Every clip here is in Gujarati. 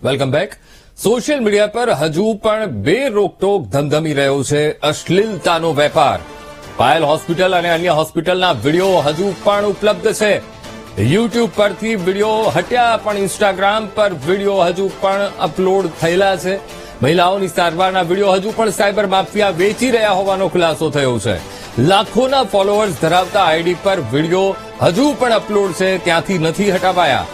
Welcome back. સોશિયલ મીડિયા પર હજુ પણ બેરોકટોક ધમધમી રહ્યો છે અશ્લીલતાનો વેપાર. પાયલ હોસ્પિટલ અને અન્ય હોસ્પિટલના વિડીયો હજુ પણ ઉપલબ્ધ છે. યુટ્યુબ પરથી વિડીયો હટ્યા પણ ઇન્સ્ટાગ્રામ પર વિડીયો હજુ પણ અપલોડ થયેલા છે. મહિલાઓની સારવારના વિડીયો હજુ પણ સાયબર માફિયા વેચી રહ્યા હોવાનો ખુલાસો થયો છે. લાખોના ફોલોઅર્સ ધરાવતા આઈડી પર વિડીયો હજુ પણ અપલોડ છે, ત્યાંથી નથી હટાવાયા.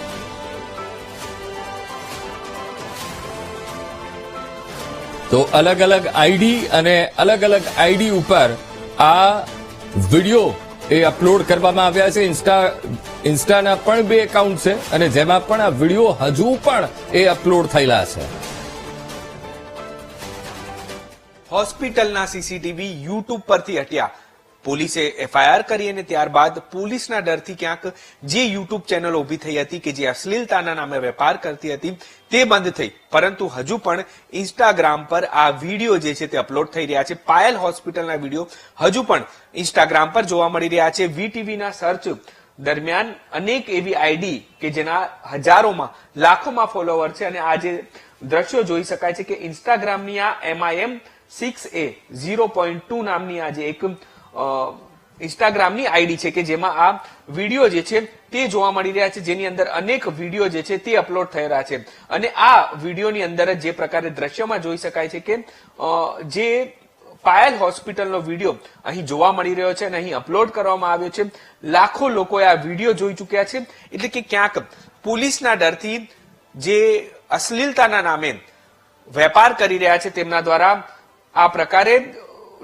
તો અલગ અલગ આઈડી અને અલગ અલગ આઈડી ઉપર આ વિડીયો એ અપલોડ કરવામાં આવ્યા છે. ઇન્સ્ટાના પણ 2 એકાઉન્ટ છે અને જેમાં પણ આ વિડીયો હજુ પણ એ અપલોડ થયેલા છે. હોસ્પિટલના સીસીટીવી યુટ્યુબ પરથી હટ્યા. પોલીસે એફઆઈઆર કરી અને ત્યારબાદ પોલીસના ડરથી ક્યાંક જે યુટ્યુબ ચેનલ ઉભી થઈ હતી કે જે અશ્લીલતાના નામે વેપાર કરતી હતી તે બંધ થઈ, પરંતુ હજુ પણ ઇન્સ્ટાગ્રામ પર આ વિડીયો જે છે તે અપલોડ થઈ રહ્યા છે. પાયલ હોસ્પિટલના વિડીયો હજુ પણ ઇન્સ્ટાગ્રામ પર જોવા મળી રહ્યા છે. વીટીવીના સર્ચ દરમિયાન અનેક એવી આઈડી કે જેના હજારોમાં લાખોમાં ફોલોવર છે અને આ જે દ્રશ્યો જોઈ શકાય છે કે ઇન્સ્ટાગ્રામની આ MIM6A 0.2 નામની આ જે એક ઇન્સ્ટાગ્રામની આઈડી છે કે જેમાં આ વિડીયો જે છે તે જોવા મળી રહ્યા છે, જેની અંદર અનેક વિડીયો જે છે તે અપલોડ થઈ રહ્યા છે. અને આ વિડીયોની અંદર જે પ્રકારે દ્રશ્યમાં જોઈ શકાય છે કે જે પાયલ હોસ્પિટલનો વિડીયો અહીં જોવા મળી રહ્યો છે અને અહીં અપલોડ કરવામાં આવ્યો છે. લાખો લોકોએ આ વિડીયો જોઈ ચુક્યા છે. એટલે કે ક્યાંક પોલીસના ડરથી જે અશ્લીલતાના નામે વેપાર કરી રહ્યા છે તેમના દ્વારા આ પ્રકારે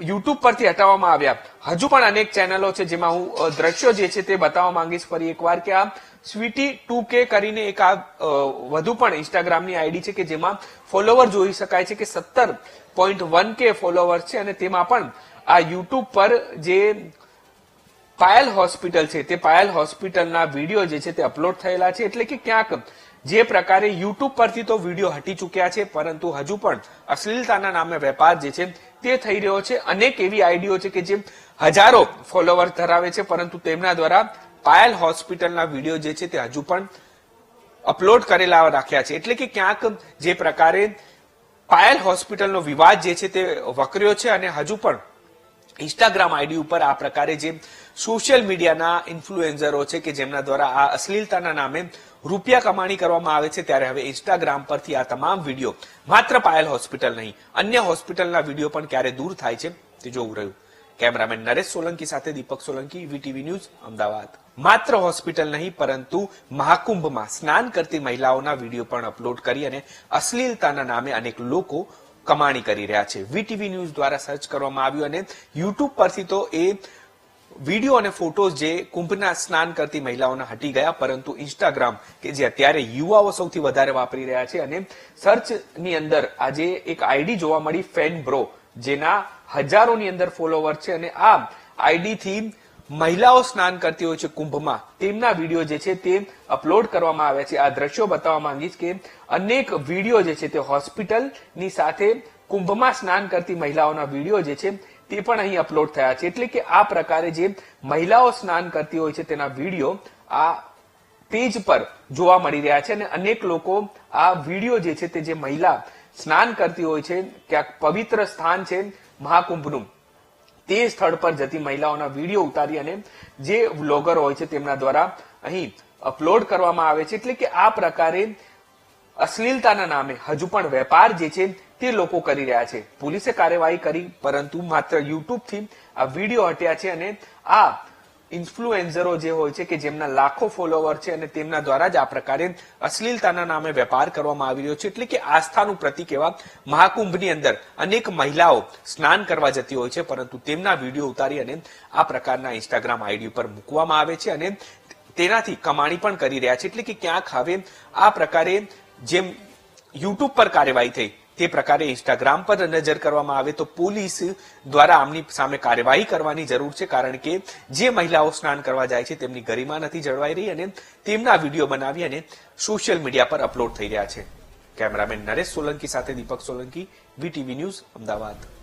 યુટ્યુબ પરથી હટાવવામાં આવ્યા. હજુ પણ અનેક ચેનલો છે જેમાં હું દ્રશ્યો જે છે તે બતાવવા માંગીશ ફરી એકવાર કે આ સ્વીટી 2K કરીને એક આ વધુ પણ ઇન્સ્ટાગ્રામની આઈડી છે કે જેમાં ફોલોવર જોઈ શકાય છે કે 17.1K ફોલોવર છે અને તેમાં પણ આ યુટ્યુબ પર જે પાયલ હોસ્પિટલ છે તે પાયલ હોસ્પિટલના વિડીયો જે છે તે અપલોડ થયેલા છે. એટલે કે ક્યાંક જે પ્રકારે યુટ્યુબ પરથી તો વિડીયો હટી ચુક્યા છે, પરંતુ હજુ પણ અશ્લીલતાના નામે વેપાર જે છે તે થઈ રહ્યો છે. અનેક એવી આઈડીઓ છે કે જે હજારો ફોલોવર ધરાવે છે, પરંતુ તેમના દ્વારા પાયલ હોસ્પિટલના વિડીયો જે છે તે હજુ પણ અપલોડ કરેલા રાખ્યા છે. એટલે કે ક્યાંક જે પ્રકારે પાયલ હોસ્પિટલનો વિવાદ જે છે તે વકર્યો છે અને હજુ પણ ઇન્સ્ટાગ્રામ આઈડી ઉપર આ પ્રકારે જે સોશિયલ મીડિયાના ઇન્ફ્લુએન્સરો છે કે જેમના દ્વારા આ અશ્લીલતાના નામે રૂપિયા કમાણી કરવામાં આવે છે, ત્યારે હવે ઇન્સ્ટાગ્રામ પરથી આ તમામ વિડીયો માત્ર પાયલ હોસ્પિટલ નહીં અન્ય હોસ્પિટલના વિડીયો પણ ક્યારે દૂર થાય છે તે જોવું રહ્યું. કેમેરામેન નરેશ સોલંકી સાથે દીપક સોલંકી, વીટીવી ન્યૂઝ, અમદાવાદ. માત્ર હોસ્પિટલ નહીં પરંતુ મહાકુંભમાં સ્નાન કરતી મહિલાઓના વિડીયો પણ અપલોડ કરી અને અશ્લીલતાના નામે અનેક લોકો કમાણી કરી રહ્યા છે. વીટીવી ન્યૂઝ દ્વારા સર્ચ કરવામાં આવ્યું અને યુટ્યુબ પરથી તો એ વિડીયો અને ફોટોઝ જે કુંભના સ્નાન કરતી મહિલાઓના હટી ગયા, પરંતુ ઇન્સ્ટાગ્રામ કે જે અત્યારે યુવાઓ સૌથી વધારે વાપરી રહ્યા છે અને સર્ચની અંદર આજે એક આઈડી જોવા મળી ફેન બ્રો, જેના હજારોની અંદર ફોલોવર છે અને આ આઈડીથી મહિલાઓ સ્નાન કરતી હોય છે કુંભમાં તેમના વિડીયો જે છે તે અપલોડ કરવામાં આવ્યા છે. આ દ્રશ્યો બતાવવા માંગીશ કે અનેક વિડીયો જે છે તે હોસ્પિટલની સાથે કુંભમાં સ્નાન કરતી મહિલાઓના વિડીયો જે છે તે પણ અહીં અપલોડ થયા છે. એટલે કે આ પ્રકારે જે મહિલાઓ સ્નાન કરતી હોય છે તેના વિડીયો આ પેજ પર જોવા મળી રહ્યા છે અને અનેક લોકો આ વિડીયો જે છે તે જે મહિલા સ્નાન કરતી હોય છે, ક્યાંક પવિત્ર સ્થાન છે મહાકુંભનું, તે સ્થળ પર જતી મહિલાઓના વિડીયો ઉતારી અને જે વ્લોગર હોય છે તેમના દ્વારા અહીં અપલોડ કરવામાં આવે છે. એટલે કે આ પ્રકારે અશ્લીલતાના નામે હજુ પણ વેપાર જે છે તે લોકો કરી રહ્યા છે. પોલીસે કાર્યવાહી કરી, પરંતુ માત્ર યુટ્યુબથી આ વિડીયો હટ્યા છે અને આ ઇન્ફ્લુએન્સરો જે હોય છે કે જેમના લાખો ફોલોવર છે અને તેમના દ્વારા જ આ પ્રકારે અશ્લીલતાના નામે વેપાર કરવામાં આવી રહ્યો છે. એટલે કે આસ્થાનું પ્રતીક એવા મહાકુંભની અંદર અનેક મહિલાઓ સ્નાન કરવા જતી હોય છે, પરંતુ તેમના વિડીયો ઉતારી અને આ પ્રકારના ઇન્સ્ટાગ્રામ આઈડી પર મૂકવામાં આવે છે અને તેનાથી કમાણી પણ કરી રહ્યા છે. એટલે કે ક્યાંક હવે આ પ્રકારે જેમ યુટ્યુબ પર કાર્યવાહી થઈ તે પ્રકારે ઇન્સ્ટાગ્રામ પર નજર કરવામાં આવે તો પોલીસ દ્વારા આમની સામે કાર્યવાહી કરવાની જરૂર છે, કારણ કે જે મહિલાઓ સ્નાન કરવા જાય છે તેમની ગરિમા નથી જળવાઈ રહી અને તેમના વિડીયો બનાવી અને સોશિયલ મીડિયા પર અપલોડ થઈ રહ્યા છે. કેમેરામેન નરેશ સોલંકી સાથે દીપક સોલંકી, વીટીવી ન્યૂઝ, અમદાવાદ.